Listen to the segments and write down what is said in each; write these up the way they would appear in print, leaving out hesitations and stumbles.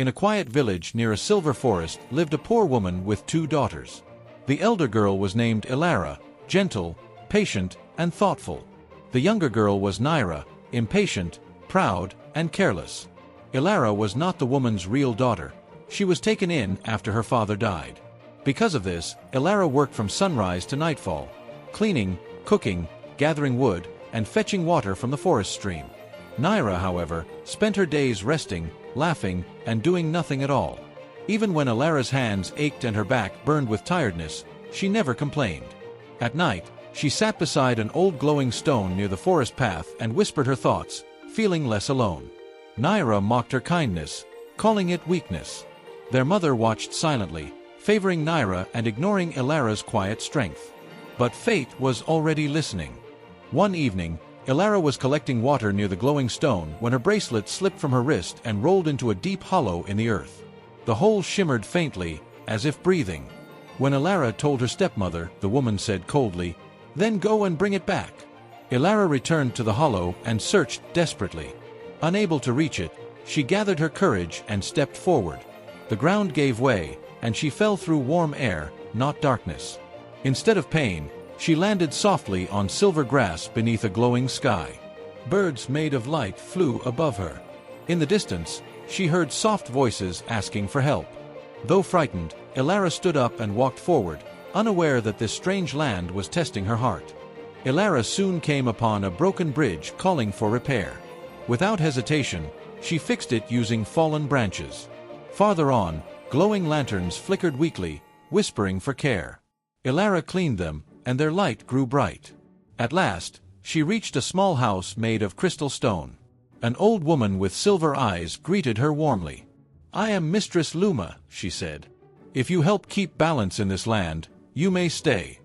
In a quiet village near a silver forest lived a poor woman with 2 daughters. The elder girl was named Elara, gentle, patient, and thoughtful. The younger girl was Nyra, impatient, proud, and careless. Elara was not the woman's real daughter. She was taken in after her father died. Because of this, Elara worked from sunrise to nightfall, cleaning, cooking, gathering wood, and fetching water from the forest stream. Nyra, however, spent her days resting, laughing, and doing nothing at all. Even when Elara's hands ached and her back burned with tiredness, she never complained. At night, she sat beside an old glowing stone near the forest path and whispered her thoughts, feeling less alone. Nyra mocked her kindness, calling it weakness. Their mother watched silently, favoring Nyra and ignoring Elara's quiet strength. But fate was already listening. One evening, Elara was collecting water near the glowing stone when her bracelet slipped from her wrist and rolled into a deep hollow in the earth. The hole shimmered faintly, as if breathing. When Elara told her stepmother, the woman said coldly, "Then go and bring it back." Elara returned to the hollow and searched desperately. Unable to reach it, she gathered her courage and stepped forward. The ground gave way, and she fell through warm air, not darkness. Instead of pain, she landed softly on silver grass beneath a glowing sky. Birds made of light flew above her. In the distance, she heard soft voices asking for help. Though frightened, Elara stood up and walked forward, unaware that this strange land was testing her heart. Elara soon came upon a broken bridge calling for repair. Without hesitation, she fixed it using fallen branches. Farther on, glowing lanterns flickered weakly, whispering for care. Elara cleaned them, and their light grew bright. At last, she reached a small house made of crystal stone. An old woman with silver eyes greeted her warmly. "I am Mistress Luma," she said. "If you help keep balance in this land, you may stay."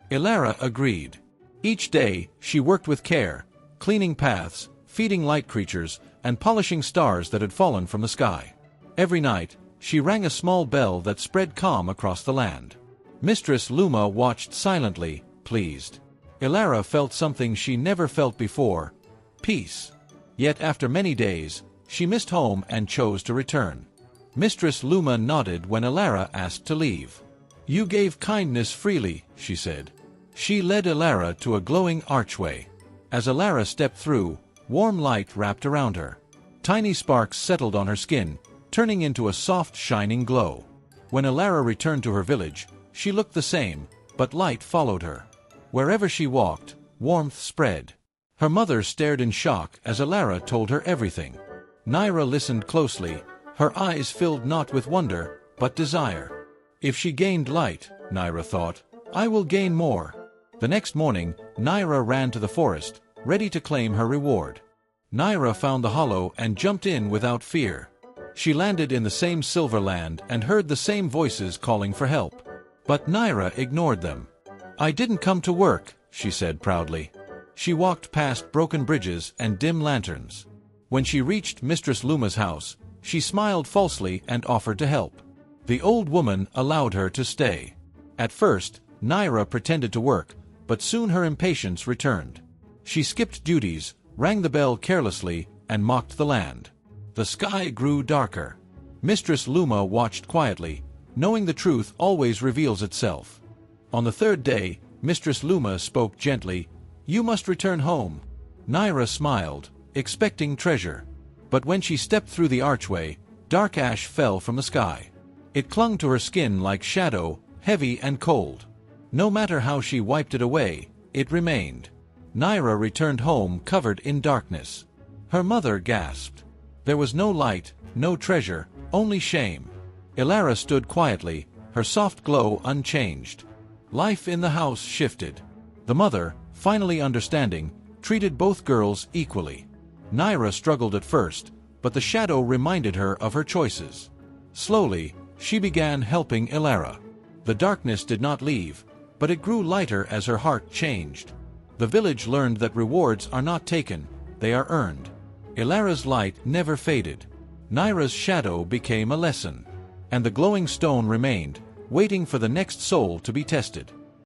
Elara agreed. Each day, she worked with care, cleaning paths, feeding light creatures, and polishing stars that had fallen from the sky. Every night, she rang a small bell that spread calm across the land. Mistress Luma watched silently, pleased. Elara felt something she never felt before: peace. Yet after many days, she missed home and chose to return. Mistress Luma nodded when Elara asked to leave. "You gave kindness freely," she said. She led Elara to a glowing archway. As Elara stepped through, warm light wrapped around her. Tiny sparks settled on her skin, turning into a soft, shining glow. When Elara returned to her village, she looked the same, but light followed her. Wherever she walked, warmth spread. Her mother stared in shock as Elara told her everything. Nyra listened closely, her eyes filled not with wonder, but desire. If she gained light, Nyra thought, I will gain more. The next morning, Nyra ran to the forest, ready to claim her reward. Nyra found the hollow and jumped in without fear. She landed in the same silver land and heard the same voices calling for help. But Nyra ignored them. "I didn't come to work," she said proudly. She walked past broken bridges and dim lanterns. When she reached Mistress Luma's house, she smiled falsely and offered to help. The old woman allowed her to stay. At first, Nyra pretended to work, but soon her impatience returned. She skipped duties, rang the bell carelessly, and mocked the land. The sky grew darker. Mistress Luma watched quietly, knowing the truth always reveals itself. On the third day, Mistress Luma spoke gently, "You must return home." Nyra smiled, expecting treasure. But when she stepped through the archway, dark ash fell from the sky. It clung to her skin like shadow, heavy and cold. No matter how she wiped it away, it remained. Nyra returned home covered in darkness. Her mother gasped. There was no light, no treasure, only shame. Elara stood quietly, her soft glow unchanged. Life in the house shifted. The mother, finally understanding, treated both girls equally. Nyra struggled at first, but the shadow reminded her of her choices. Slowly, she began helping Elara. The darkness did not leave, but it grew lighter as her heart changed. The village learned that rewards are not taken, they are earned. Elara's light never faded. Nyra's shadow became a lesson. And the glowing stone remained, waiting for the next soul to be tested.